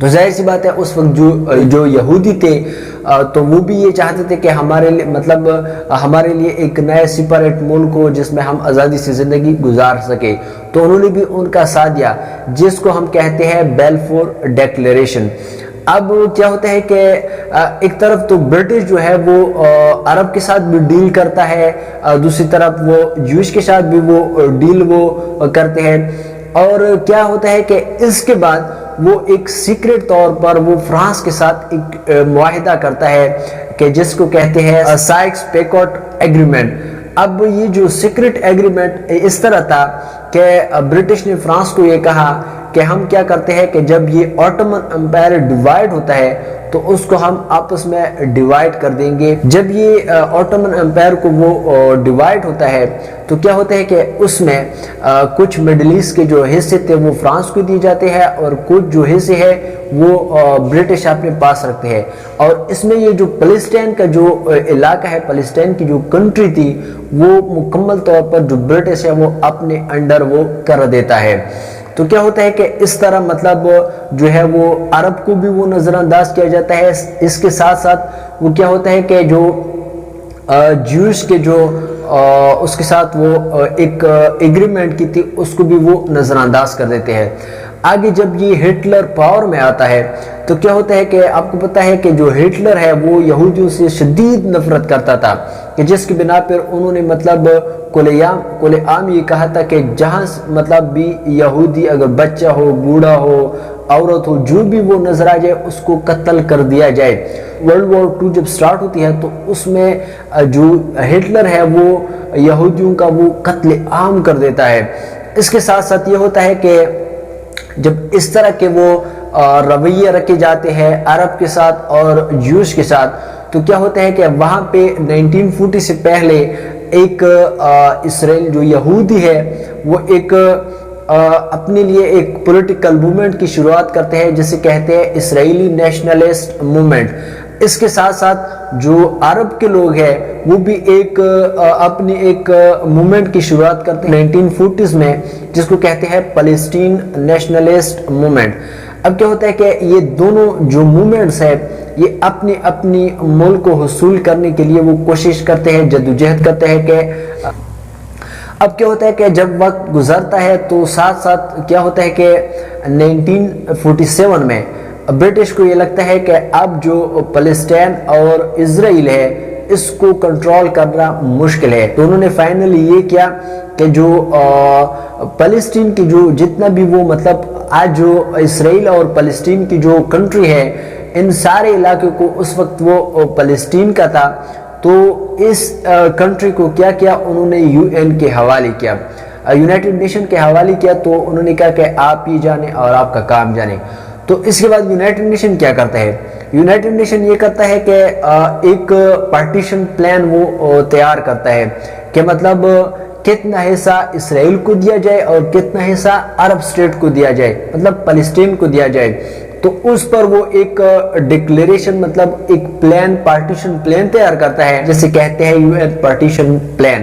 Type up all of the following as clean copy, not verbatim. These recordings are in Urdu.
تو ظاہر سی بات ہے اس وقت جو یہودی تھے تو وہ بھی یہ چاہتے تھے کہ ہمارے لیے مطلب ہمارے لیے ایک نئے سپریٹ ملک ہو جس میں ہم آزادی سے زندگی گزار سکے، تو انہوں نے بھی ان کا ساتھ دیا، جس کو ہم کہتے ہیں بیلفور ڈیکلیریشن۔ اب کیا ہوتا ہے کہ ایک طرف تو برٹش جو ہے وہ عرب کے ساتھ بھی ڈیل کرتا ہے، دوسری طرف وہ جوش کے ساتھ بھی وہ ڈیل وہ کرتے ہیں، اور کیا ہوتا ہے کہ اس کے بعد وہ ایک سیکرٹ طور پر وہ فرانس کے ساتھ ایک معاہدہ کرتا ہے کہ جس کو کہتے ہیں سائکس پیکوٹ ایگریمنٹ۔ اب یہ جو سیکرٹ ایگریمنٹ اس طرح تھا کہ برٹش نے فرانس کو یہ کہا کہ ہم کیا کرتے ہیں کہ جب یہ آٹومن امپائر ڈیوائیڈ ہوتا ہے تو اس کو ہم آپس میں ڈیوائیڈ کر دیں گے۔ جب یہ آٹومن امپائر کو وہ ڈیوائیڈ ہوتا ہے تو کیا ہوتا ہے کہ اس میں کچھ مڈل ایسٹ کے جو حصے تھے وہ فرانس کو دیے جاتے ہیں، اور کچھ جو حصے ہیں وہ برٹش اپنے پاس رکھتے ہیں، اور اس میں یہ جو فلسطین کا جو علاقہ ہے، فلسطین کی جو کنٹری تھی، وہ مکمل طور پر جو برٹش ہے وہ اپنے انڈر وہ کر دیتا ہے۔ تو کیا ہوتا ہے کہ اس طرح مطلب جو ہے وہ عرب کو بھی وہ نظر انداز کیا جاتا ہے، اس کے ساتھ ساتھ وہ کیا ہوتا ہے کہ جو جوش کے جو اس کے ساتھ وہ ایک ایگریمنٹ کی تھی اس کو بھی وہ نظر انداز کر دیتے ہیں۔ آگے جب یہ ہٹلر پاور میں آتا ہے تو کیا ہوتا ہے کہ آپ کو پتا ہے کہ جو ہٹلر ہے وہ یہودیوں سے شدید نفرت کرتا تھا، کہ جس کی بنا پر انہوں نے مطلب کل عام یہ کہا تھا کہ جہاں مطلب بھی یہودی اگر بچہ ہو، بوڑھا ہو، عورت ہو، جو بھی وہ نظر آ جائے اس کو قتل کر دیا جائے۔ ورلڈ وار 2 جب سٹارٹ ہوتی ہے تو اس میں جو ہٹلر ہے وہ یہودیوں کا وہ قتل عام کر دیتا ہے۔ اس کے ساتھ ساتھ یہ ہوتا ہے کہ جب اس طرح کے وہ رویے رکھے جاتے ہیں عرب کے ساتھ اور جوش کے ساتھ، تو کیا ہوتا ہے کہ وہاں پہ 1940 سے پہلے ایک اسرائیل جو یہودی ہے وہ ایک اپنے لیے ایک پولیٹیکل موومنٹ کی شروعات کرتے ہیں جسے کہتے ہیں اسرائیلی نیشنلسٹ موومنٹ۔ اس کے ساتھ ساتھ جو عرب کے لوگ ہیں وہ بھی ایک اپنی ایک موومنٹ کی شروعات کرتے ہیں 1940s میں، جس کو کہتے ہیں فلسطین نیشنلسٹ موومنٹ۔ اب کیا ہوتا ہے کہ یہ دونوں جو موومنٹس ہیں یہ اپنی ملک کو حصول کرنے کے لیے وہ کوشش کرتے ہیں، جدوجہد کرتے ہیں کہ اب کیا ہوتا ہے کہ جب وقت گزرتا ہے تو ساتھ ساتھ کیا ہوتا ہے کہ 1947 میں برٹش کو یہ لگتا ہے کہ اب جو فلسطین اور اسرائیل ہے اس کو کنٹرول کرنا مشکل ہے، تو انہوں نے فائنلی یہ کیا کہ جو فلسطین کی جو جتنا بھی وہ مطلب آج جو اسرائیل اور فلسطین کی جو کنٹری ہے ان سارے علاقے کو اس وقت وہ فلسطین کا تھا، تو اس کنٹری کو کیا کیا انہوں نے یو این کے حوالے کیا، یونائٹڈ نیشن کے حوالے کیا۔ تو انہوں نے کہا کہ آپ یہ جانیں اور آپ کا کام جانیں۔ تو اس کے بعد یونائٹڈ نیشن کیا کرتا ہے؟ یونائٹڈ نیشن یہ کرتا ہے کہ ایک پارٹیشن پلان وہ تیار کرتا ہے کہ مطلب کتنا حصہ اسرائیل کو دیا جائے اور کتنا حصہ عرب سٹیٹ کو دیا جائے، مطلب فلسطین کو دیا جائے۔ تو اس پر وہ ایک ڈکلیریشن مطلب ایک پلان، پارٹیشن پلان تیار کرتا ہے جسے کہتے ہیں یو این پارٹیشن پلان۔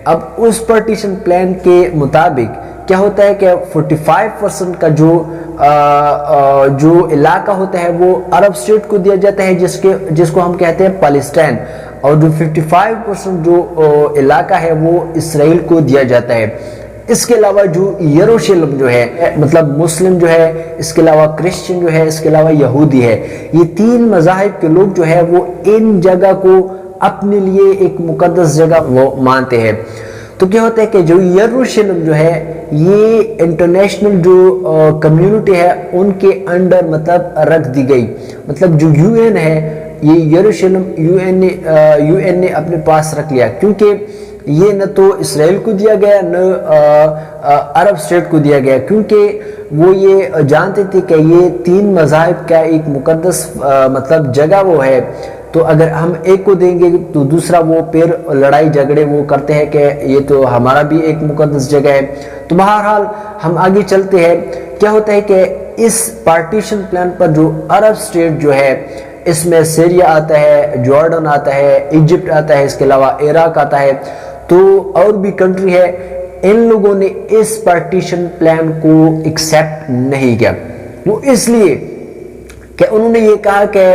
اب اس پارٹیشن پلان کے مطابق کیا ہوتا ہے کہ 45% کا جو علاقہ ہوتا ہے وہ عرب سٹیٹ کو دیا جاتا ہے جس کو ہم کہتے ہیں فلسطین، اور جو 55% جو علاقہ ہے وہ اسرائیل کو دیا جاتا ہے۔ اس کے علاوہ جو یروشلم جو ہے مطلب مسلم جو ہے، اس کے علاوہ کرسچن جو ہے، اس کے علاوہ یہودی ہے، یہ تین مذاہب کے لوگ جو ہے وہ ان جگہ کو اپنے لیے ایک مقدس جگہ وہ مانتے ہیں۔ تو کیا ہوتا ہے کہ جو یروشلم جو ہے یہ انٹرنیشنل جو کمیونٹی ہے ان کے انڈر مطلب رکھ دی گئی، مطلب جو یو این ہے یہ یروشلم یو این نے اپنے پاس رکھ لیا، کیونکہ یہ نہ تو اسرائیل کو دیا گیا نہ عرب اسٹیٹ کو دیا گیا، کیونکہ وہ یہ جانتے تھے کہ یہ تین مذاہب کا ایک مقدس مطلب جگہ وہ ہے، تو اگر ہم ایک کو دیں گے تو دوسرا وہ پھر لڑائی جھگڑے وہ کرتے ہیں کہ یہ تو ہمارا بھی ایک مقدس جگہ ہے۔ تو بہرحال ہم آگے چلتے ہیں، کیا ہوتا ہے کہ اس پارٹیشن پلان پر جو عرب اسٹیٹ جو ہے اس میں سیریا آتا ہے، جارڈن آتا ہے، ایجپٹ آتا ہے، اس کے علاوہ عراق آتا ہے، تو اور بھی کنٹری ہے، ان لوگوں نے اس پارٹیشن پلان کو ایکسیپٹ نہیں کیا۔ وہ اس لیے کہ انہوں نے یہ کہا کہ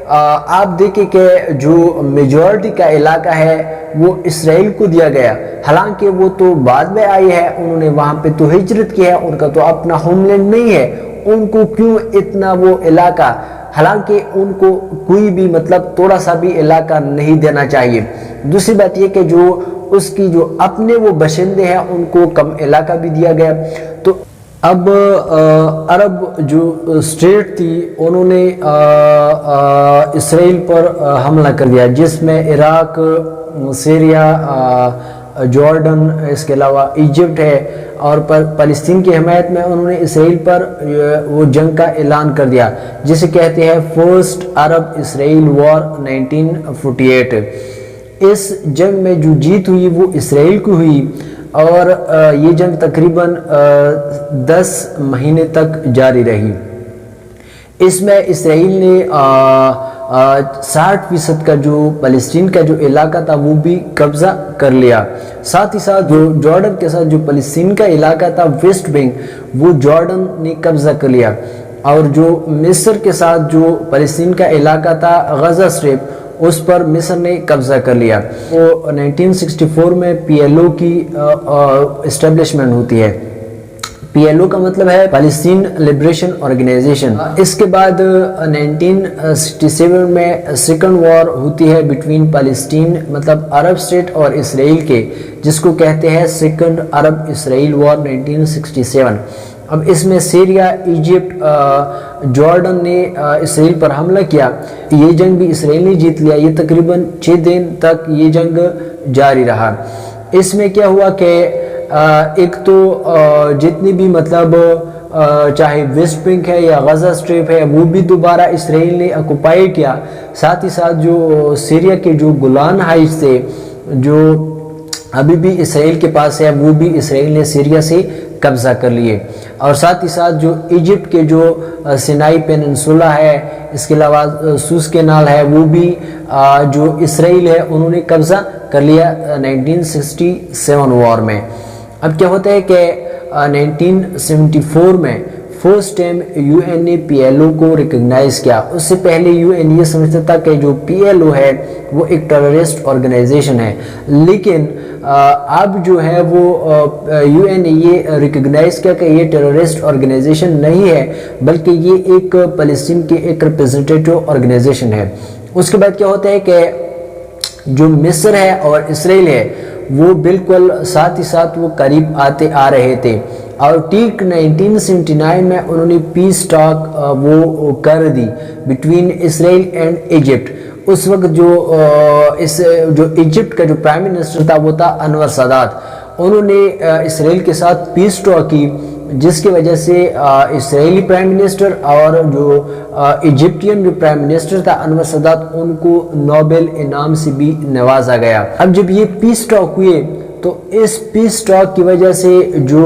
آپ دیکھیں کہ جو میجورٹی کا علاقہ ہے وہ اسرائیل کو دیا گیا، حالانکہ وہ تو بعد میں آئی ہے، انہوں نے وہاں پہ تو ہجرت کی ہے، ان کا تو اپنا ہوم لینڈ نہیں ہے، ان کو کیوں اتنا وہ علاقہ، حالانکہ ان کو کوئی بھی مطلب تھوڑا سا بھی علاقہ نہیں دینا چاہیے۔ دوسری بات یہ کہ جو اس کی جو اپنے وہ باشندے ہیں ان کو کم علاقہ بھی دیا گیا۔ تو اب عرب جو اسٹیٹ تھی انہوں نے اسرائیل پر حملہ کر دیا، جس میں عراق، سیریا، جارڈن، اس کے علاوہ ایجپٹ ہے، اور فلسطین کی حمایت میں انہوں نے اسرائیل پر وہ جنگ کا اعلان کر دیا، جسے کہتے ہیں فرسٹ عرب اسرائیل وار 1948۔ اس جنگ میں جو جیت ہوئی وہ اسرائیل کو ہوئی، اور یہ جنگ تقریباً 10 مہینے تک جاری رہی۔ اس میں اسرائیل نے 60% کا جو فلسطین کا جو علاقہ تھا وہ بھی قبضہ کر لیا، ساتھ ہی ساتھ جو جارڈن کے ساتھ جو فلسطین کا علاقہ تھا ویسٹ بینک وہ جارڈن نے قبضہ کر لیا، اور جو مصر کے ساتھ جو فلسطین کا علاقہ تھا غزہ اسٹریپ اس پر مصر نے قبضہ کر لیا۔ وہ 1964 میں پی ایل او کی اسٹیبلشمنٹ ہوتی ہے۔ پی ایل او کا مطلب ہے فلسطین لبریشن آرگنائزیشن۔ اس کے بعد 1967 میں سیکنڈ وار ہوتی ہے بٹوین فلسطین مطلب عرب اسٹیٹ اور اسرائیل کے، جس کو کہتے ہیں سیکنڈ عرب اسرائیل وار 1967۔ اب اس میں سیریا، ایجپٹ، جارڈن نے اسرائیل پر حملہ کیا، یہ جنگ بھی اسرائیل نے جیت لیا۔ یہ تقریباً 6 دن تک یہ جنگ جاری رہا۔ اس میں کیا ہوا کہ ایک تو جتنی بھی مطلب چاہے ویسٹ بینک ہے یا غزہ اسٹریپ ہے وہ بھی دوبارہ اسرائیل نے اکوپائی کیا، ساتھ ہی ساتھ جو سیریا کے جو گولان ہائٹس تھے جو ابھی بھی اسرائیل کے پاس ہے وہ بھی اسرائیل نے سیریا سے قبضہ کر لیے، اور ساتھ ہی ساتھ جو ایجپٹ کے جو سینائی پیننسولا ہے، اس کے علاوہ سوز کینال ہے، وہ بھی جو اسرائیل ہے انہوں نے قبضہ کر لیا 1967 وار میں۔ اب کیا ہوتا ہے کہ 1974 میں فرسٹ ٹائم یو این نے پی ایل او کو ریکگنائز کیا۔ اس سے پہلے یو این یہ سمجھتا تھا کہ جو پی ایل او ہے وہ ایک ٹیررسٹ آرگنائزیشن ہے، لیکن اب جو ہے وہ یو این نے یہ ریکگنائز کیا کہ یہ ٹیررسٹ آرگنائزیشن نہیں ہے، بلکہ یہ ایک فلسطین کی ایک ریپرزنٹیٹیو آرگنائزیشن ہے۔ اس کے بعد کیا ہوتا ہے کہ جو مصر ہے اور اسرائیل ہے وہ بالکل ساتھ ہی ساتھ وہ قریب آتے آ رہے تھے، اور ٹھیک 1979 میں انہوں نے پیس ٹاک وہ کر دی بٹوین اسرائیل اینڈ ایجپٹ۔ اس وقت جو ایجپٹ کا جو پرائم منسٹر تھا وہ تھا انور سادات، انہوں نے اسرائیل کے ساتھ پیس ٹاک کی، جس کی وجہ سے اسرائیلی پرائم منسٹر اور جو ایجپٹین جو پرائم منسٹر تھا انور سادات ان کو نوبل انعام سے بھی نوازا گیا۔ اب جب یہ پیس ٹاک ہوئے تو اس پیس ٹاک کی وجہ سے جو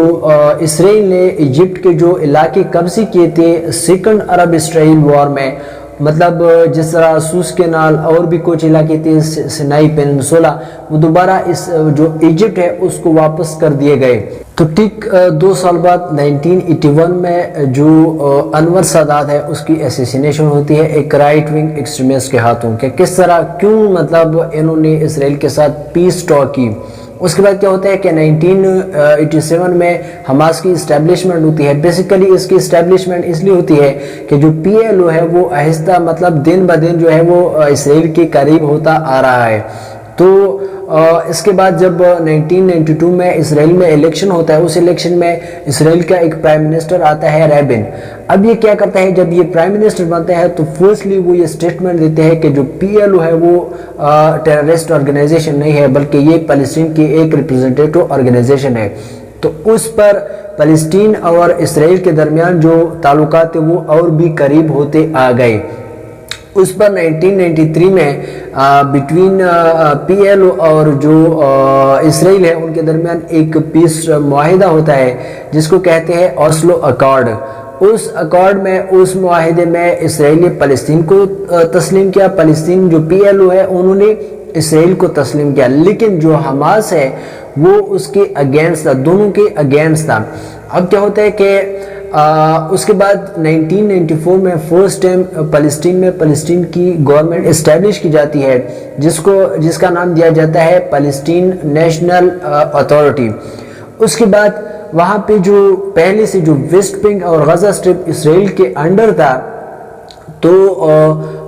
اسرائیل نے ایجپٹ کے جو علاقے قبضے کیے تھے سیکنڈ عرب اسرائیل وار میں، مطلب جس طرح سوز کینال اور بھی کچھ علاقے تھے سینائی پیننسولا، وہ دوبارہ اس جو ایجپٹ ہے اس کو واپس کر دیے گئے۔ تو ٹھیک 2 سال بعد 1981 میں جو انور سادات ہے اس کی اسیسینیشن ہوتی ہے ایک رائٹ ونگ ایکسٹریمسٹ کے ہاتھوں، کہ کس طرح کیوں مطلب انہوں نے اسرائیل کے ساتھ پیس ٹاک کی۔ اس کے بعد کیا ہوتا ہے کہ 1987 میں حماس کی اسٹیبلشمنٹ ہوتی ہے۔ بیسیکلی اس کی اسٹیبلشمنٹ اس لیے ہوتی ہے کہ جو پی ایل او ہے وہ آہستہ مطلب دن بہ دن جو ہے وہ اسرائیل کے قریب ہوتا آ رہا ہے۔ تو اس کے بعد جب 1992 میں اسرائیل میں الیکشن ہوتا ہے، اس الیکشن میں اسرائیل کا ایک پرائم منسٹر آتا ہے ریبن۔ اب یہ کیا کرتا ہے، جب یہ پرائم منسٹر بنتا ہے تو فرسٹلی وہ یہ سٹیٹمنٹ دیتے ہیں کہ جو پی ایل او ہے وہ ٹیررسٹ آرگنائزیشن نہیں ہے، بلکہ یہ فلسطین کی ایک ریپرزنٹیٹو آرگنائزیشن ہے۔ تو اس پر فلسطین اور اسرائیل کے درمیان جو تعلقات ہیں وہ اور بھی قریب ہوتے آ گئے۔ اس پر 1993 میں بٹوین پی ایل او اور جو اسرائیل ہے ان کے درمیان ایک پیس معاہدہ ہوتا ہے جس کو کہتے ہیں اوسلو اکارڈ۔ اس اکارڈ میں اس معاہدے میں اسرائیل نے فلسطین کو تسلیم کیا، فلسطین جو پی ایل او ہے انہوں نے اسرائیل کو تسلیم کیا، لیکن جو حماس ہے وہ اس کے اگینسٹ تھا، دونوں کے اگینسٹ تھا۔ اب کیا ہوتا ہے کہ اس کے بعد 1994 میں فرسٹ ٹائم فلسطین کی گورنمنٹ اسٹیبلش کی جاتی ہے جس کا نام دیا جاتا ہے فلسطین نیشنل اتھارٹی. اس کے بعد وہاں پہ جو پہلے سے جو ویسٹ بینک اور غزہ اسٹرپ اسرائیل کے انڈر تھا تو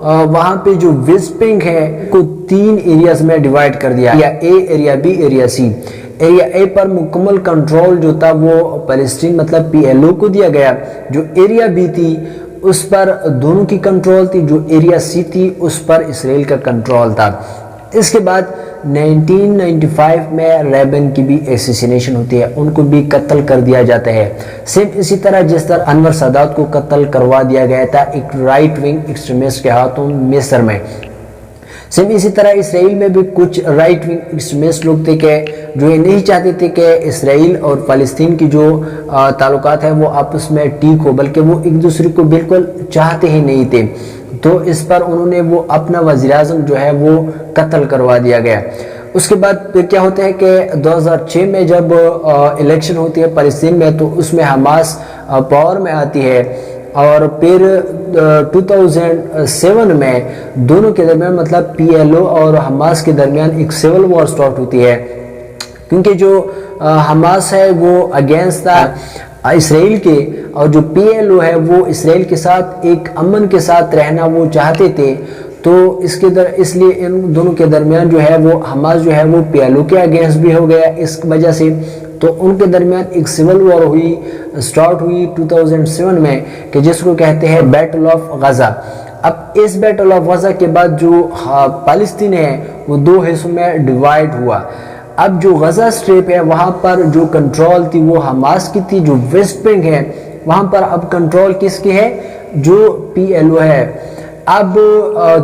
وہاں پہ جو ویسٹ بینک ہے کو 3 ایریاز میں ڈیوائیڈ کر دیا, area A, area B, area C. Area A پر مکمل کنٹرول جو تھا وہ فلسطین مطلب PLO کو دیا گیا. جو ایریا بی تھی اس پر دونوں کی کنٹرول تھی, جو ایریا سی تھی اس پر اسرائیل کا کنٹرول تھا. اس کے بعد 1995 میں ریبن کی بھی ایسیسینیشن ہوتی ہے, ان کو بھی قتل کر دیا جاتا ہے. سیم اسی طرح جس طرح انور سادات کو قتل کروا دیا گیا تھا ایک رائٹ ونگ ایکسٹریمسٹ کے ہاتھوں مصر میں. سیم اسی طرح اسرائیل میں بھی کچھ رائٹ ونگ ایکسٹریمسٹ لوگ تھے کہ جو یہ نہیں چاہتے تھے کہ اسرائیل اور فلسطین کی جو تعلقات ہیں وہ آپس میں ٹھیک ہو, بلکہ وہ ایک دوسرے کو بالکل چاہتے ہی نہیں تھے. تو اس پر انہوں نے وہ اپنا وزیر اعظم جو ہے وہ قتل کروا دیا گیا. اس کے بعد پھر کیا ہوتا ہے کہ 2006 میں جب الیکشن ہوتی ہے فلسطین میں تو اس میں حماس پاور میں آتی ہے, اور پھر 2007 میں دونوں کے درمیان مطلب PLO اور حماس کے درمیان ایک سول وار سٹارٹ ہوتی ہے, کیونکہ جو حماس ہے وہ اگینسٹ تھا اسرائیل کے, اور جو PLO ہے وہ اسرائیل کے ساتھ ایک امن کے ساتھ رہنا وہ چاہتے تھے. تو اس لیے ان دونوں کے درمیان جو ہے وہ حماس جو ہے وہ PLO کے اگینسٹ بھی ہو گیا اس وجہ سے. تو ان کے درمیان ایک سول وار سٹارٹ ہوئی 2007 میں کہ جس کو کہتے ہیں بیٹل آف غزہ. اب اس بیٹل آف غزہ کے بعد جو فلسطین ہے وہ 2 حصوں میں ڈیوائیڈ ہوا. اب جو غزہ اسٹریپ ہے وہاں پر جو کنٹرول تھی وہ حماس کی تھی, جو ویسٹ بینک ہے وہاں پر اب کنٹرول کس کی ہے, جو PLO ہے. اب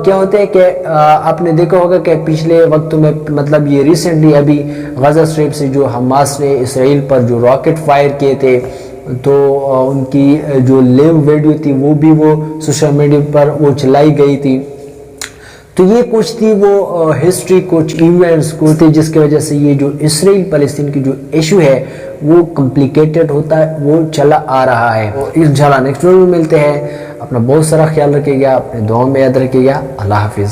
کیا ہوتا ہے کہ آپ نے دیکھا ہوگا کہ پچھلے وقتوں میں مطلب یہ ریسنٹلی ابھی غزہ اسٹریپ سے جو حماس نے اسرائیل پر جو راکٹ فائر کیے تھے تو ان کی جو لیو ویڈیو تھی وہ بھی وہ سوشل میڈیا پر وہ چلائی گئی تھی. تو یہ کچھ تھی وہ ہسٹری, کچھ ایونٹس کچھ تھے جس کی وجہ سے یہ جو اسرائیل فلسطین کی جو ایشو ہے وہ کمپلیکیٹڈ ہوتا ہے, وہ چلا آ رہا ہے. انشاءاللہ نیکسٹ ویڈیو میں ملتے ہیں. اپنا بہت سارا خیال رکھیے گا, اپنے دعاؤں میں یاد رکھیے گا. اللہ حافظ.